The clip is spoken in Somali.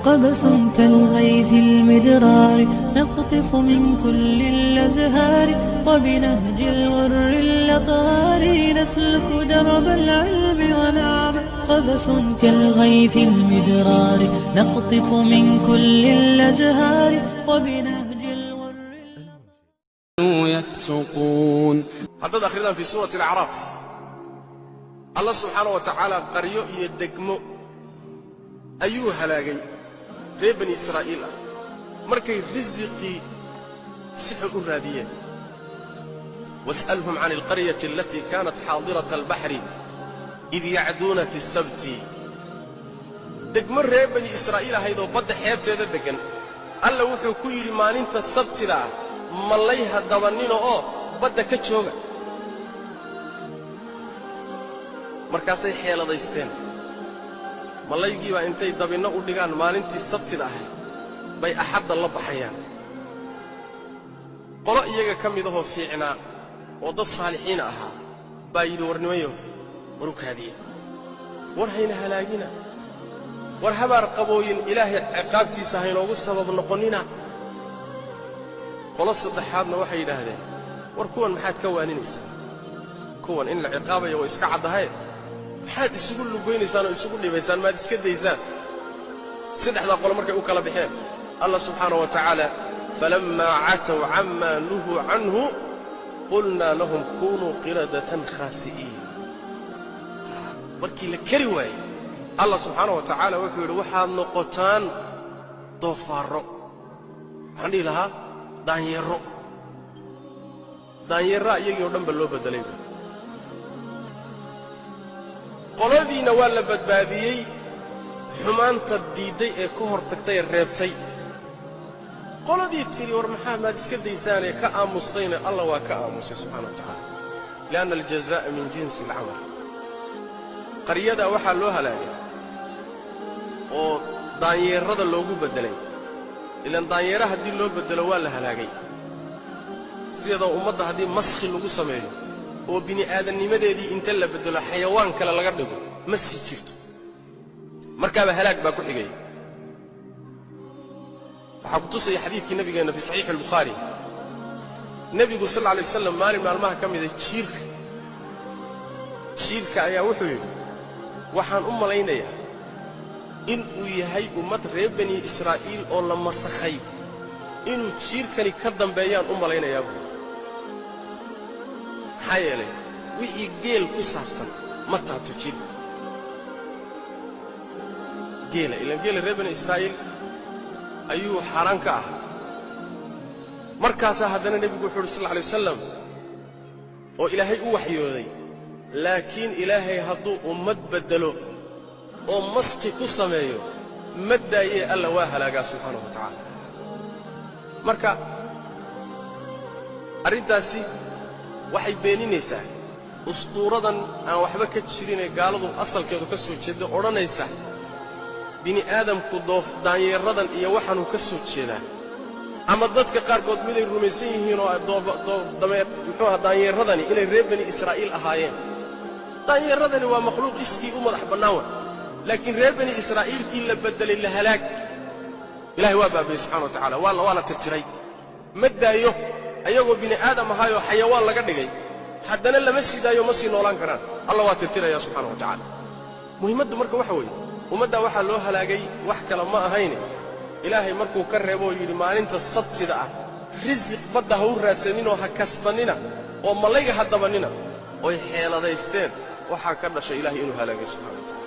قبس كالغيث المدرار نقطف من كل الأزهار وبنهج الغر الأطهار نسلك درب العلم ونعمل قبس كالغيث المدرار نقطف من كل الأزهار وبنهج الغر يفسقون. هذا أخيرا في سورة الأعراف الله سبحانه وتعالى قريو يدقمو أيوه هلاقي ري بني إسرائيل مركي رزقي سحر الرادية واسألهم عن القرية التي كانت حاضرة البحر إذ يعدون في السبت دقمر ري بني إسرائيل هيدو بد حيبت هذا دقن ألا وحو كويري ما ننت السبت لا ماليها دوانينو بد كتشوغا markaasay xeeladaysteen malaygii baa intay dabinno u dhigaan maalintii sabtida ahay bay axadda la baxayaan qolo iyaga ka mid ahoo fiicnaa oo dad saalixiin ahaa baa yidhi warnimayo war u kaadiya war hayna halaagina war habaar qabooyin ilaahay ciqaabtiisa haynoogu sabab noqonnina qolo saddexaadna waxay yidhaahdeen war kuwan maxaad ka waaninaysaa kuwan in la ciqaabayo waa iska caddahay maxaad isugu lugoynaysaan oo isugu dhibaysaan maad iska daysaan saddexdaa qolo markay u kala bixeen allah subxaanahu wa tacaala falammaa catow cammaa nuhuu canhu qulnaa lahum kunuu qiradatan khaasi'iin markii la kari waayey allah subxaanahu wa tacaala wuxuu yidhi waxaad noqotaan doofaarro waxaan dhihi lahaa daanyeerro daanyeerraa iyagii oo dhan ba loo beddelay qoladiina waa la badbaadiyey xumaanta diidday ee ka hor tagtay ee reebtay qoladii tiri war maxaa maad iska daysaanee ka aamustayna allah waa ka aamusay subxaana wa tacaala lianna aljazaa'a min jinsi alcamal qaryadaa waxaa loo halaagay oo daanyeerrada loogu beddelay ilaan daanyeera haddii loo beddelo waa la halaagay sideedoo ummadda haddii maskhi lagu sameeyo oo bini aadannimadeedii inta la beddelo xayawaan kale laga dhigo ma sii jirto markaaba halaag baa ku xigay waxaa ku tusaya xadiidkii nabigeenna fi saxiixi albukhaari nebigu sal alla alay wasalam maalin maalmaha ka mida jiirka ayaa wuxuu yidhi waxaan u malaynayaa in uu yahay ummad reer bani israa'iil oo la masakhay inuu jiirkani ka dambeeyaan u malaynayaa buu maxaa yeelay wixii geel ku saabsan ma taato jidh geela ilaan geela reer bani israa'iil ayuu xaaraan ka ahaa markaasaa haddana nebigu wuxuu uhi sal alla alay wasalam oo ilaahay u waxyooday laakiin ilaahay hadduu ummad beddelo oo maski ku sameeyo ma daayee alla waa halaagaa subxaanahu wa tacaala marka arrintaasi waxay beeninaysaa usquuradan aan waxba ka jirinee gaaladu asalkeedu ka soo jeedda odhanaysa bini aadamku daanyeerradan iyo waxaanuu ka soo jeedaa ama dadka qaarkood miday rumaysan yihiin oo daanyeerradani inay reer bani israa'iil ahaayeen daanyeerradani waa makhluuq iskii u madax bannaan wa laakiin reer bani israa'iilkii la beddelay la halaag ilahay waa baabayey subxana wa tacala waa la tirtiray ma daayo ayagoo bini aadam ahaayoo xayawaan laga dhigay haddana lama sii daayo ma sii noolaan karaan allah waa tirtiraya subxana wa tacaala muhimmaddu marka waxa weeye ummaddaa waxaa loo halaagay wax kale ma ahayne ilaahay markuu ka reeboo yidhi maalinta sabtida ah risiq badda ha u raadsaninoo ha kasbannina oo malayga ha dabannina oy xeeladaysteen waxaa ka dhashay ilahay inuu halaagay subxana wa tacala